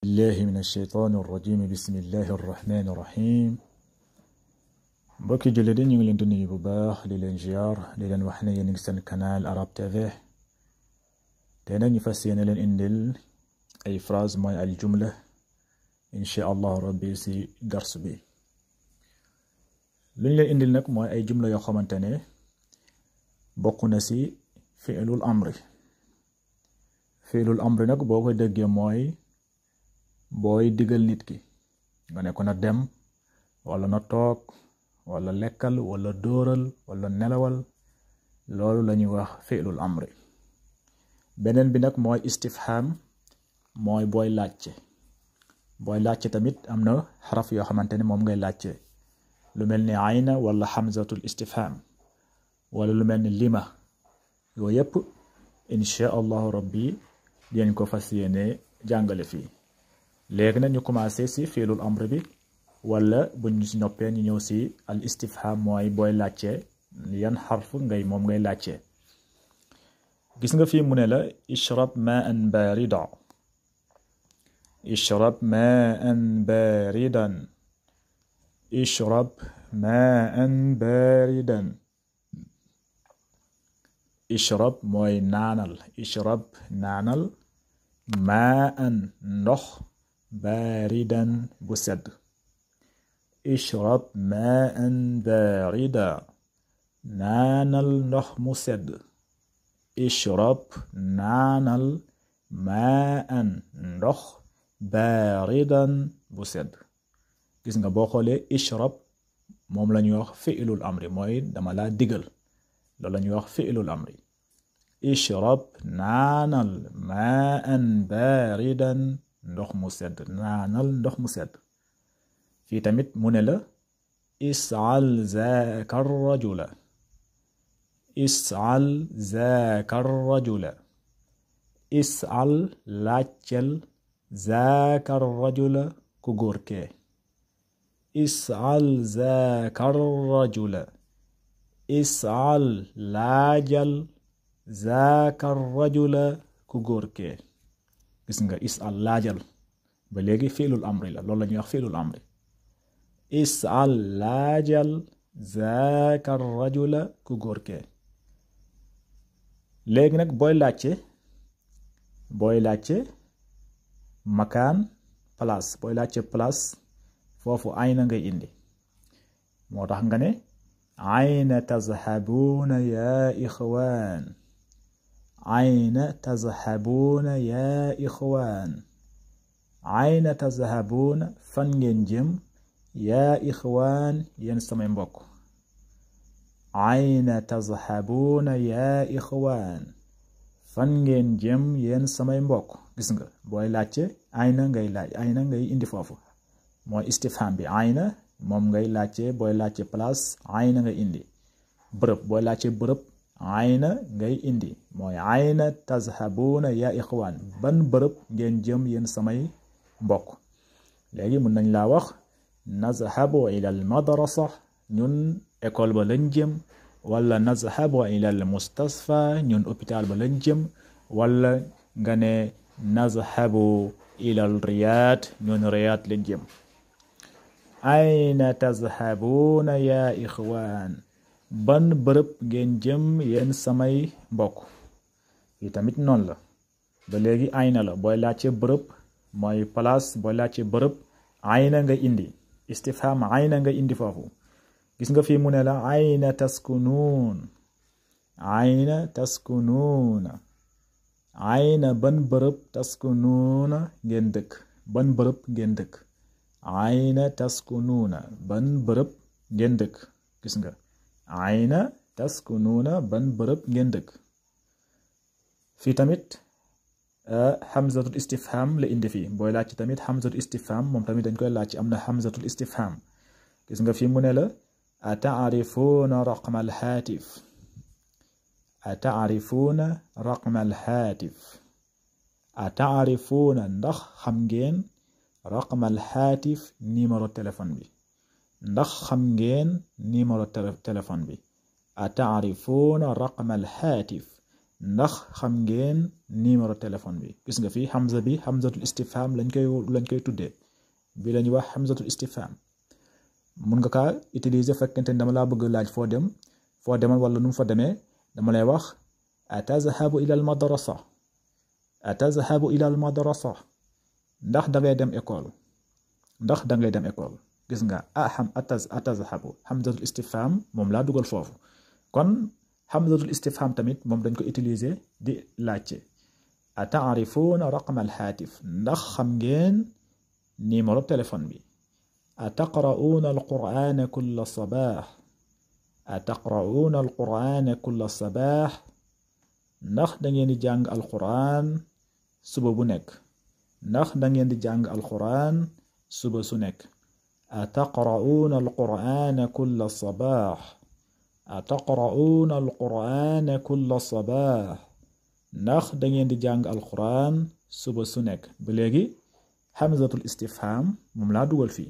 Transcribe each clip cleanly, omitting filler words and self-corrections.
الله من الشيطان الرجيم بسم الله الرحمن الرحيم بوكي جلدين يغلين دوني بباخ لين جيار لين وحنا ينكسن كنال عرب تافيه تينا نفسينا لين اندل اي فراز ماي الجملة ان شاء الله ربي سي درس بي لين اندل نك ماي اي جملة يو خمانتاني بوكونا سي فعل الامر نك بوكو دغي موي boy digal nit ki nga ne ko na dem wala na tok wala lekkal wala dooral wala nelawal lolou lañuy wax fi'lul amri benen bi nak moy istifham moy boy laccé tamit amna haraf yo xamanteni mom ngay laccé lu melni ayna wala hamzatul istifham wala lu melni lima yo yep insha Allah rabbi dien ko fasiyene jangale fi léegi nag ñu commencé ci fi'lul amr bi wala buñ ci noppé ñu ñëw ci al istifham moy boy laccé yan harfu ngay mom ngay laccé gis nga fi mu ne la ishrab ma'an barida ishrab ma'an baridan ishrab ma'an baridan ishrab moy nanal ishrab nanal ma'an ndox باردا بسد اشرب ماء باردا نانل نخ مسد اشرب نانل ماء نخ باردا بسد gis nga bo xolé ishrab mom lañuy wax fi'lul amri moy dama la digal lo lañuy wax fi'lul amri ishrab nanal ma'an baridan ndox mu sedd naanal ndox mu sedd fi tamit mu ne la is'al zaaka rajula is'al zaaka rajula is'al laccel zaaka rajula ku góor kee is'al zaaka rajula is'al laajal zaaka rajula ku góor kee gis nga is'al laajal ba léegi fi'lul amri la loolu lañuy wax fi'lul amri is'al laajal zaaka rajula ku góor kee léegi nag booy laajte makaan place booy laajte place foofu ayna ngay indi moo tax nga ne ayna tazhabuna ya ikhwan أين تذهبون يا إخوان أين تذهبون فنجم يا إخوان ينسمين بوك أين تذهبون يا إخوان فنجم ينسمين بوك gis nga boy laccé ayna ngay indi fofu moy istifham bi ayna mom ngay laccé boy laccé place ayna ngay indi bërëb boy laccé bërëb ayna ngay indi moy ayna tazhabuna ya ikhwan ban bërëb ngeen jëm yeen samay mbokk léegi mën nañ la wax nazhabu ila al madrasa ñun école ba lañ jëm wala nazhabu ila al mustasfa ñun hôpital ba lañ jëm wala nga ne nazhabu ila al riyad ñun riyad lañ jëm ayna tazhabuna ya ikhwan ban bërëb ngeen jëm yeen samay mbokk yi tamit non la ba léegi ayna la boy laccé bërëb moy place boy laccé bërëb ayna nga indi istifham ayna nga indi fofu gis nga fi mu ne la ayna taskunun ayna taskununa ayna ban bërëb taskununa ngeen dëkk ban bërëb ngeen dëkk ayna taskununa ban bërëb ngeen dëkk gis nga ayna taskununa ban bërëb ngeen dëkk fi tamit hamzatul istifham la indi fi boy laaj tamit hamzatul istifham mom tamit dañ koy laaj amna hamzatul istifham gis nga fi mu ne la ata'rifuna raqm al hatif ata'rifuna raqm al hatif ata'rifuna ndax xam ngeen raqm al hatif numéro téléphone bi ndax xam ngeen numéro téléphone bi ata'rifuna raqm al hatif ndax xam ngeen numéro téléphone bi gis nga fi hamza bi hamzatul istifham lañ koy tuddee bi lañ wax hamzatul istifham mun nga kaa utiliser fekkente dama laa bëgg laaj foo demal wala nu mu fa demee dama lay wax atazhabu ila al madrasa atazhabu ila al madrasa ndax da ngay dem école gis nga atazhabu hamzatul istifham moom laa dugal foofu kon hamzatul istifham tamit moom dañ ko utiliser di laajte ata'rifuna raqam al hatif ndax xam ngeen numéro téléphone bi ataqra'una al qur'ana kulla sabah ataqra'una al qur'ana kulla sabah ndax da ngeen di jàng alquran suba bu nekk ndax da ngeen di jàng alquran suba su nekk ataqra'una alqur'ana kulla sabah ataqra'una alqur'ana kulla sabah ndax da ngeen di jàng alquran suba su nekk ba léegi hamzatul istifham moom laa dugal fii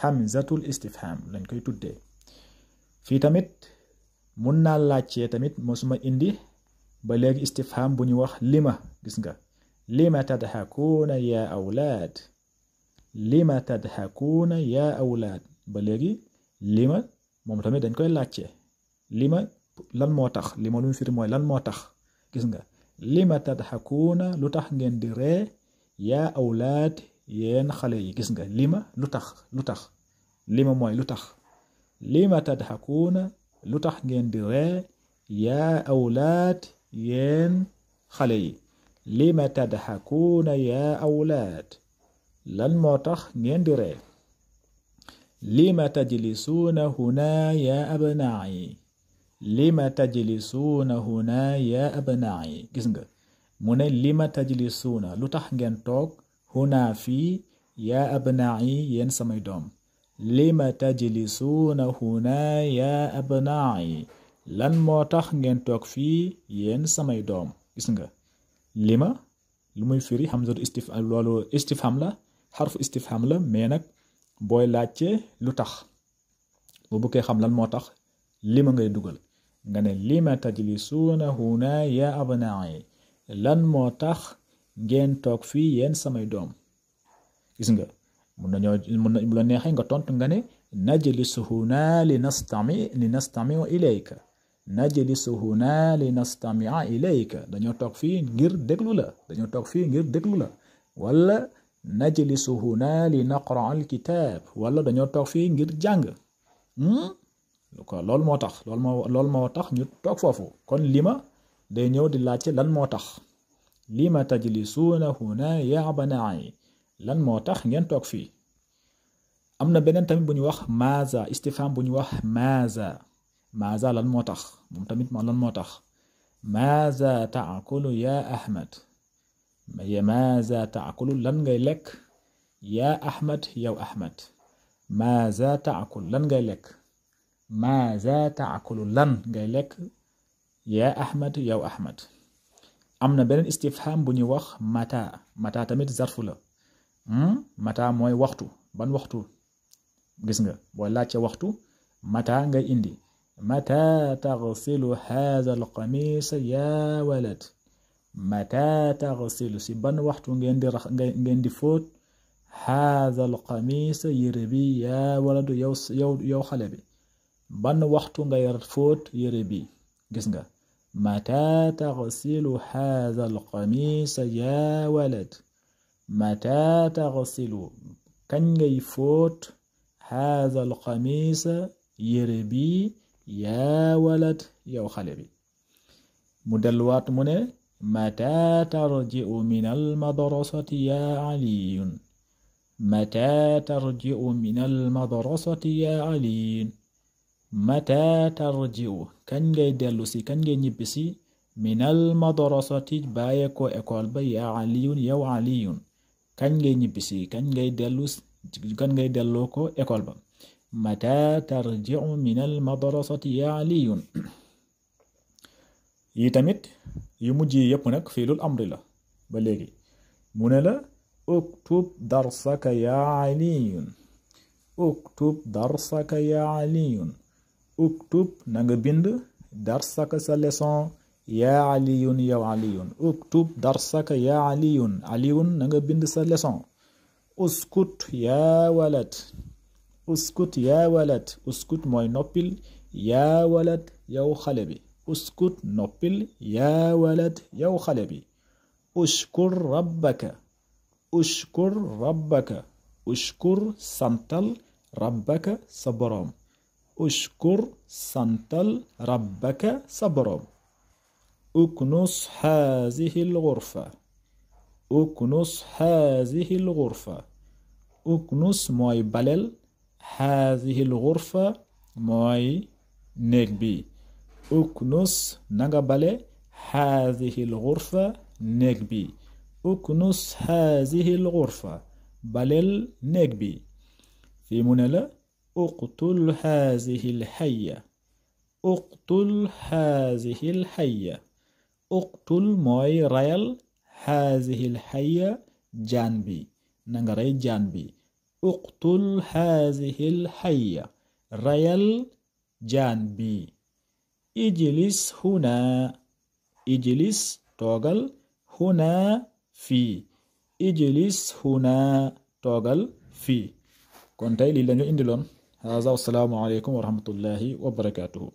hamzatul istifham lañ koy tuddee fii tamit mun naa laajtee tamit mosuma indi ba léegi istifham bu ñu wax lima gis nga lima tadhakuuna ya awlaad lima tadhakuuna ya awlaad ba léegi lima moom tamit dañ koy laajte lima lan moo tax lima lu mu firi mooy lan moo tax gis nga lima tadhakuuna lu tax ngeen di ree yaa awlaad yéen xale yi gis nga lima lu tax lima mooy lu tax lima tadhakuuna lu tax ngeen di ree yaa awlaad yéen xale yi lima tadhakuuna yaa awlaad lan moo tax ngeen di ree lima tajlisuuna huna yaa abnaa'i lima tajlisuuna huna yaa abnaa'i gis nga mu ne lima tajlisuuna lu tax ngeen toog huna fii yaa abnaa'i yéen samay doom lima tajlisuuna huna yaa abnaa'i lan moo tax ngeen toog fii yéen samay doom gis nga lima lu muy firi hamzatu istifham loolu istifham la xarfu istifham la mais nag booy laajte lu tax bu bëggee xam lan moo tax lima ngay dugal nga ne lima tajlisuuna huna yaa abnaa'i lan moo tax ngeen toog fii yéen samay doom gis nga mun la neexee nga tontu nga ne najlisu huna li nastami'a ilayka najlisu huna li nastami'a ilayka dañoo toog fii ngir déglu la wala najlisu huna li naqra'a al-kitab wala dañoo toog fii ngir jàng loolu moo tax ñu toog foofu kon lima day ñëw di laajte lan moo tax lima tajlisuuna huna ya abnaa'i lan moo tax ngeen toog fii am na beneen tamit bu ñu wax maaza istifham bu ñu wax maaza lan moo tax moom tamit lan moo tax maaza ta'kulu ya ahmad maaza ta'kulu lan ngay lekk ya ahmad yow ahmad maaza ta'kul lan ngay lekk maaza ta'kulu lan ngay lekk ya ahmad yow ahmad am na beneen istifham bu ñu wax mata tamit zarfu la mata mooy waxtu ban waxtu gis nga booy laajte waxtu mata ngay indi mata taghsilu hadha al-qamis ya walad mata taghsilu si ban waxtu ngeen di fóot hadha al-qamis yére bi ya waladu yow xale bi ban waxtu ngay fóot yére bi gis nga mata taghsilu hadha al-qamis ya walad mata taghsilu kañ ngay fóot hadha al-qamis yére bi yaa walad yow xale bi mu delluwaat mu ne mata tarji'u min al-madrasati ya aliyun mata tarji'u min al-madrasati ya aliyun mata tarji'u kañ ngay dellu si kañ ngay ñibbisi min al-madrasati bàyyi ko école ba ya aliyun yow aliyun kañ ngay ñibbisi kañ ngay delloo ko école ba mata tarji'u min al-madrasati ya aliyun yi tamit yu mujj yi yépp nag fiilul amri la ba léegi mu ne la uktub darsaka ya aliyun uktub darsaka ya aliyun uktub na nga bind darsaka sa leçon yaa aliyun yow aliyun uktub darsaka yaa aliyun aliyun na nga bind sa leçon uskut yaa walad uskut yaa walad uskut mooy noppil yaa walad yow xale bi uskut noppil yaa walad yow xale bi ushkur rabbaka ushkur rabbaka ushkur santal rabbaka sa boroom ushkur santal rabbaka sa boroom uknus hazihi al-ghurfa uknus hazihi al-ghurfa uknus mooy balel hazihi al-ghurfa mooy néeg bi uknus nanga bale hazihi al-ghurfa néeg bi uknus hazihi al-ghurfa balel néeg bi fii mu ne la uqtul hazihi al-hayya uqtul hazihi al-hayya uqtul mooy rayal hazihi al-hayya jaan bi nanga rey jaan bi uqtul hazihi al-hayya rayal jaan bi ijlis huna ijlis toogal huna fii ijlis huna toogal fii kon tey lii lañu indiloon haaza wassalaamu aleykum wa rahmatullahi wa barakaatuhu